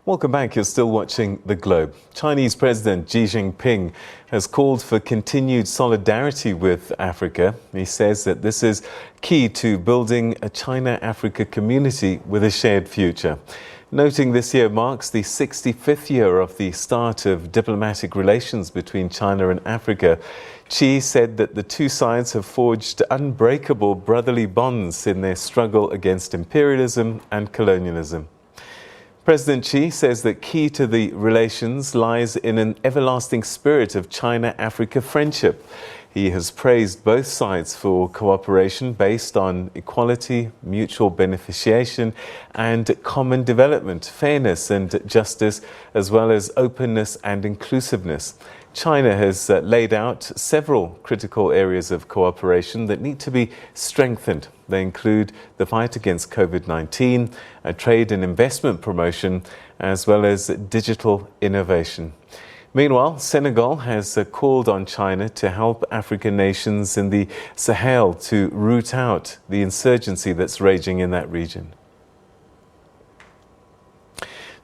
Welcome back. You're still watching The Globe. Chinese President Xi Jinping has called for continued solidarity with Africa. He says that this is key to building a China-Africa community with a shared future. Noting this year marks the 65th year of the start of diplomatic relations between China and Africa, Xi said that the two sides have forged unbreakable brotherly bonds in their struggle against imperialism and colonialism. President Xi says that key to the relations lies in an everlasting spirit of China-Africa friendship. He has praised both sides for cooperation based on equality, mutual beneficiation, and common development, fairness and justice, as well as openness and inclusiveness. China has laid out several critical areas of cooperation that need to be strengthened. They include the fight against COVID-19, trade and investment promotion, as well as digital innovation. Meanwhile, Senegal has called on China to help African nations in the Sahel to root out the insurgency that's raging in that region.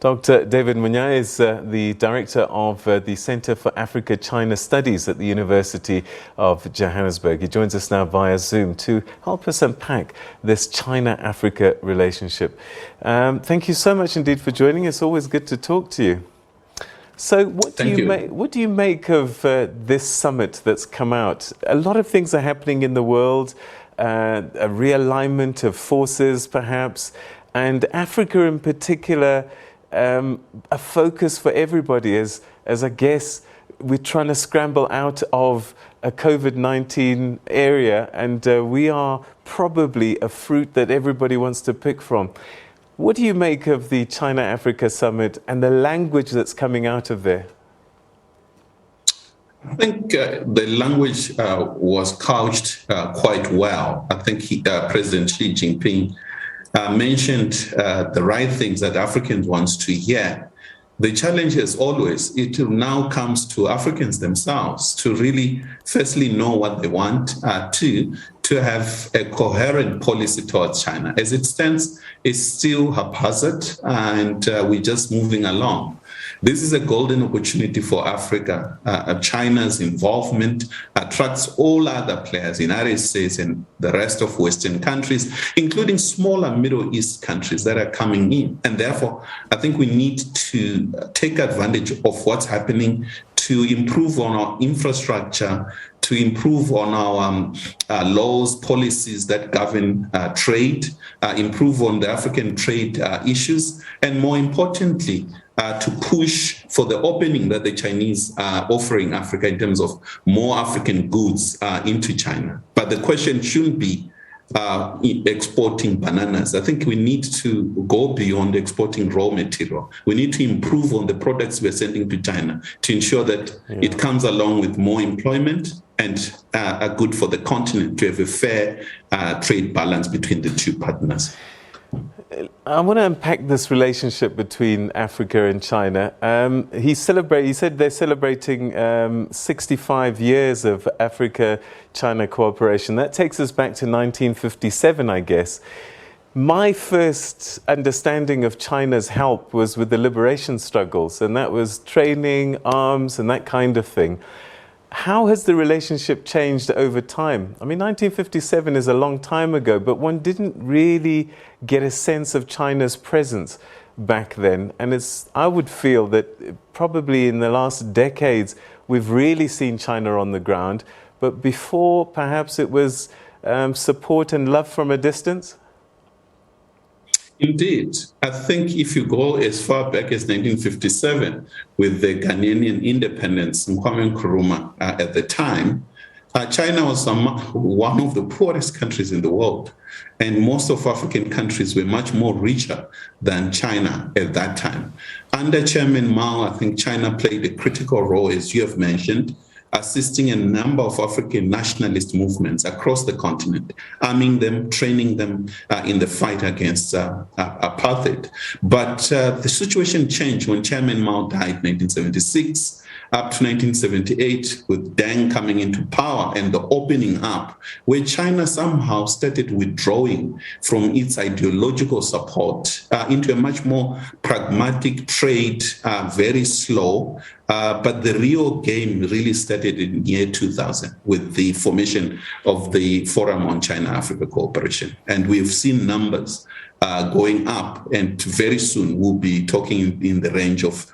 Dr David Monyae is the director of the Center for Africa-China Studies at the University of Johannesburg. He joins us now via Zoom to help us unpack this China-Africa relationship. Thank you so much indeed for joining us. Always good to talk to you. So what do you make of this summit that's come out? A lot of things are happening in the world, a realignment of forces perhaps, and Africa in particular, a focus for everybody as I guess we're trying to scramble out of a COVID-19 area, and we are probably a fruit that everybody wants to pick from. What do you make of the China-Africa summit and the language that's coming out of there? I think the language was couched quite well. I think President Xi Jinping mentioned the right things that Africans want to hear. The challenge is always, it now comes to Africans themselves to really firstly know what they want, to have a coherent policy towards China. As it stands, it's still haphazard and we're just moving along. This is a golden opportunity for Africa. China's involvement attracts all other players, United States and the rest of Western countries, including smaller Middle East countries that are coming in. And therefore, I think we need to take advantage of what's happening to improve on our infrastructure, to improve on our laws, policies that govern trade, improve on the African trade issues, and more importantly, to push for the opening that the Chinese are offering Africa in terms of more African goods into China. But the question shouldn't be exporting bananas. I think we need to go beyond exporting raw material. We need to improve on the products we're sending to China to ensure that it comes along with more employment and are good for the continent to have a fair trade balance between the two partners. I want to unpack this relationship between Africa and China. He said they're celebrating 65 years of Africa-China cooperation. That takes us back to 1957, I guess. My first understanding of China's help was with the liberation struggles, and that was training, arms, and that kind of thing. How has the relationship changed over time? I mean, 1957 is a long time ago, but one didn't really get a sense of China's presence back then. And I would feel that probably in the last decades, we've really seen China on the ground. But before, perhaps it was support and love from a distance? Indeed. I think if you go as far back as 1957 with the Ghanaian independence, Kwame Nkrumah at the time, China was one of the poorest countries in the world. And most of African countries were much more richer than China at that time. Under Chairman Mao, I think China played a critical role, as you have mentioned, assisting a number of African nationalist movements across the continent, arming them, training them in the fight against apartheid. But the situation changed when Chairman Mao died in 1976. up to 1978 with Deng coming into power and the opening up, where China somehow started withdrawing from its ideological support into a much more pragmatic trade, very slow. But the real game really started in year 2000 with the formation of the Forum on China-Africa Cooperation. And we've seen numbers going up, and very soon we'll be talking in the range of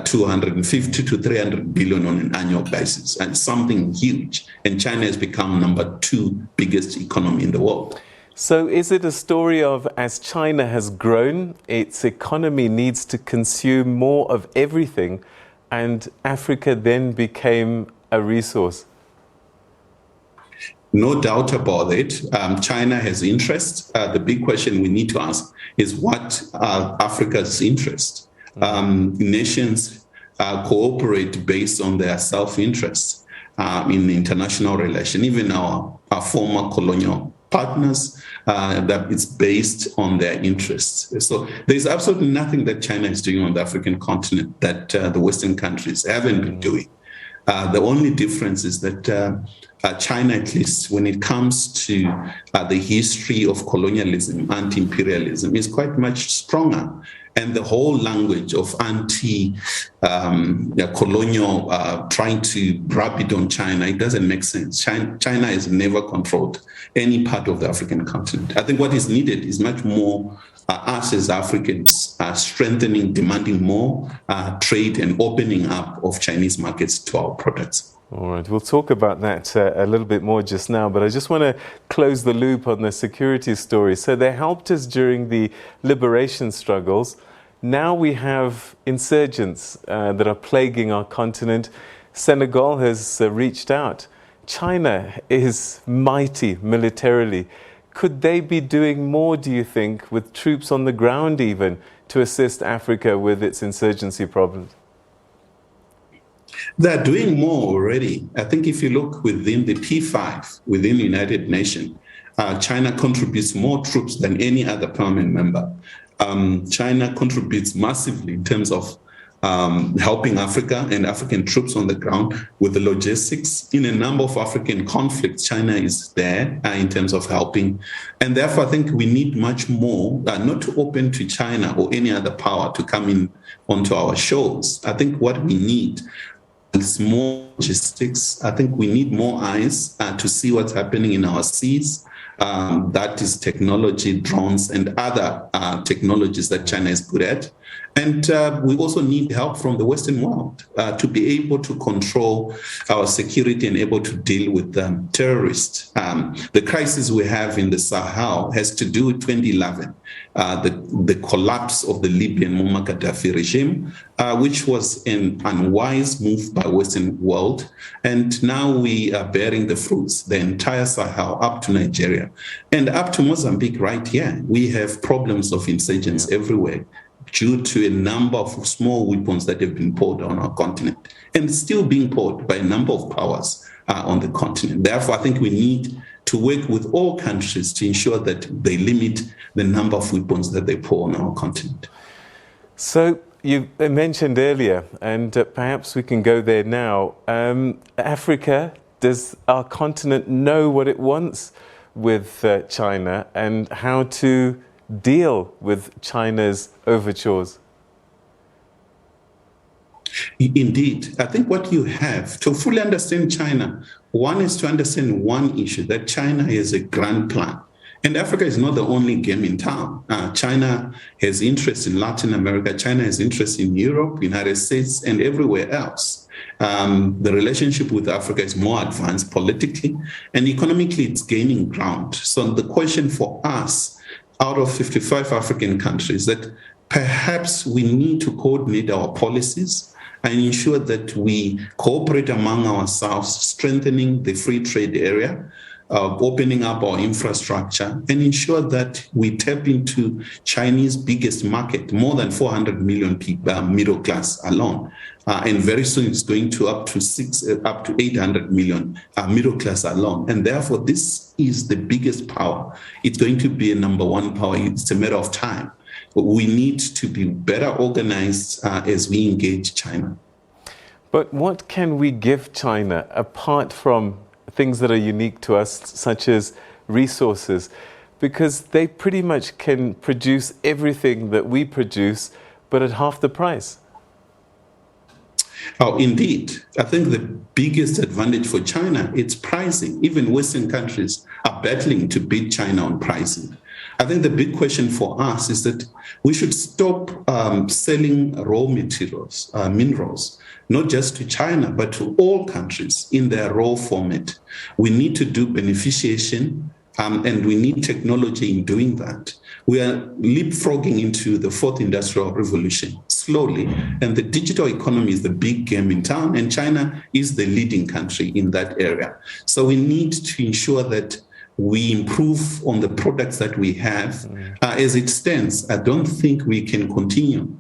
250 to 300 billion on an annual basis, and something huge. And China has become number 2 biggest economy in the world. So is it a story of, as China has grown, its economy needs to consume more of everything, and Africa then became a resource? No doubt about it. China has interest. The big question we need to ask is, what are Africa's interest? Nations cooperate based on their self-interest in international relations. Even our former colonial partners, that it's based on their interests. So there's absolutely nothing that China is doing on the African continent that the Western countries haven't been doing. The only difference is that China, at least when it comes to the history of colonialism, anti-imperialism, is quite much stronger. And the whole language of anti-colonial trying to rub it on China, it doesn't make sense. China has never controlled any part of the African continent. I think what is needed is much more us as Africans strengthening, demanding more trade and opening up of Chinese markets to our products. All right, we'll talk about that a little bit more just now, but I just want to close the loop on the security story. So they helped us during the liberation struggles. Now we have insurgents that are plaguing our continent. Senegal has reached out. China is mighty militarily. Could they be doing more, do you think, with troops on the ground even, to assist Africa with its insurgency problems? They're doing more already. I think if you look within the P5, within the United Nations, China contributes more troops than any other permanent member. China contributes massively in terms of helping Africa and African troops on the ground with the logistics. In a number of African conflicts, China is there in terms of helping. And therefore, I think we need much more, not to open to China or any other power to come in onto our shores. I think what we need is more logistics. I think we need more eyes to see what's happening in our seas. That is technology, drones, and other technologies that China is good at. And we also need help from the Western world to be able to control our security and able to deal with terrorists. The crisis we have in the Sahel has to do with 2011, the collapse of the Libyan Muammar Gaddafi regime, which was an unwise move by Western world. And now we are bearing the fruits, the entire Sahel up to Nigeria and up to Mozambique right here. We have problems of insurgents everywhere, due to a number of small weapons that have been poured on our continent and still being poured by a number of powers on the continent. Therefore, I think we need to work with all countries to ensure that they limit the number of weapons that they pour on our continent. So you mentioned earlier, and perhaps we can go there now, Africa, does our continent know what it wants with China and how to deal with China's overtures? Indeed. I think what you have to fully understand China, one is to understand one issue, that China has a grand plan. And Africa is not the only game in town. China has interest in Latin America. China has interest in Europe, United States, and everywhere else. The relationship with Africa is more advanced politically, and economically it's gaining ground. So the question for us, out of 55 African countries, that perhaps we need to coordinate our policies and ensure that we cooperate among ourselves, strengthening the free trade area, opening up our infrastructure, and ensure that we tap into Chinese biggest market, more than 400 million people, middle class alone. And very soon it's going to up to 800 million middle class alone. And therefore, this is the biggest power. It's going to be a number one power. It's a matter of time. But we need to be better organized as we engage China. But what can we give China apart from things that are unique to us, such as resources? Because they pretty much can produce everything that we produce, but at half the price. Oh, indeed. I think the biggest advantage for China, it's pricing. Even Western countries are battling to beat China on pricing. I think the big question for us is that we should stop selling raw materials, minerals, not just to China, but to all countries in their raw format. We need to do beneficiation, and we need technology in doing that. We are leapfrogging into the fourth industrial revolution slowly, and the digital economy is the big game in town, and China is the leading country in that area. So we need to ensure that we improve on the products that we have. As it stands, I don't think we can continue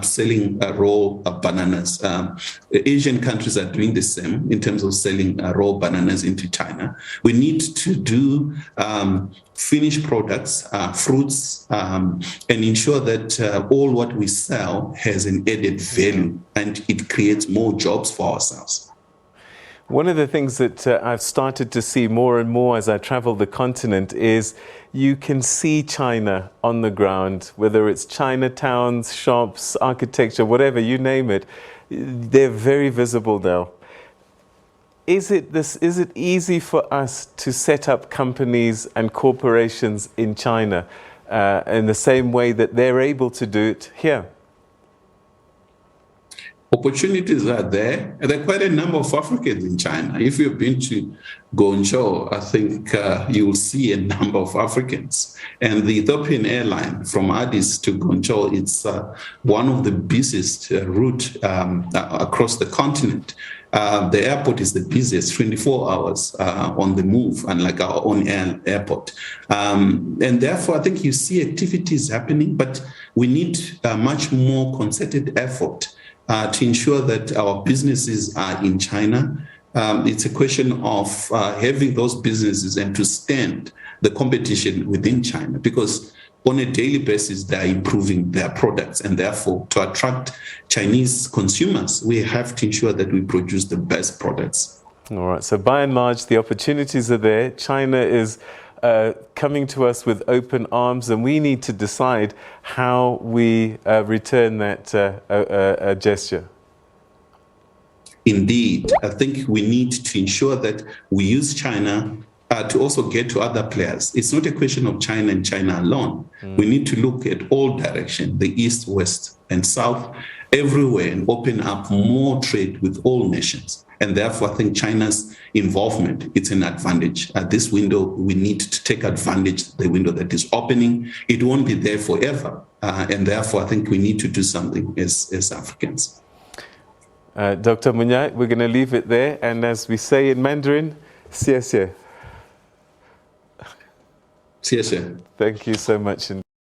selling raw bananas. Asian countries are doing the same in terms of selling raw bananas into China. We need to do finished products, fruits, and ensure that all what we sell has an added value and it creates more jobs for ourselves. One of the things that I've started to see more and more as I travel the continent is you can see China on the ground, whether it's Chinatowns, shops, architecture, whatever, you name it. They're very visible now. Is it easy for us to set up companies and corporations in China in the same way that they're able to do it here? Opportunities are there, and there are quite a number of Africans in China. If you've been to Guangzhou, I think you'll see a number of Africans. And the Ethiopian airline from Addis to Guangzhou, it's one of the busiest routes across the continent. The airport is the busiest, 24 hours on the move, unlike our own airport. And therefore, I think you see activities happening, but we need much more concerted effort to ensure that our businesses are in China. It's a question of having those businesses and to stand the competition within China, because on a daily basis, they're improving their products. And therefore, to attract Chinese consumers, we have to ensure that we produce the best products. All right. So by and large, the opportunities are there. China is coming to us with open arms, and we need to decide how we return that gesture. Indeed, I think we need to ensure that we use China to also get to other players. It's not a question of China and China alone. We need to look at all directions, the East, West, and South, everywhere, and open up more trade with all nations. And therefore, I think China's involvement, it's an advantage. At this window, we need to take advantage, the window that is opening. It won't be there forever. And therefore, I think we need to do something as Africans. Dr. Monyae, we're going to leave it there. And as we say in Mandarin, 谢谢. 谢谢. Thank you so much.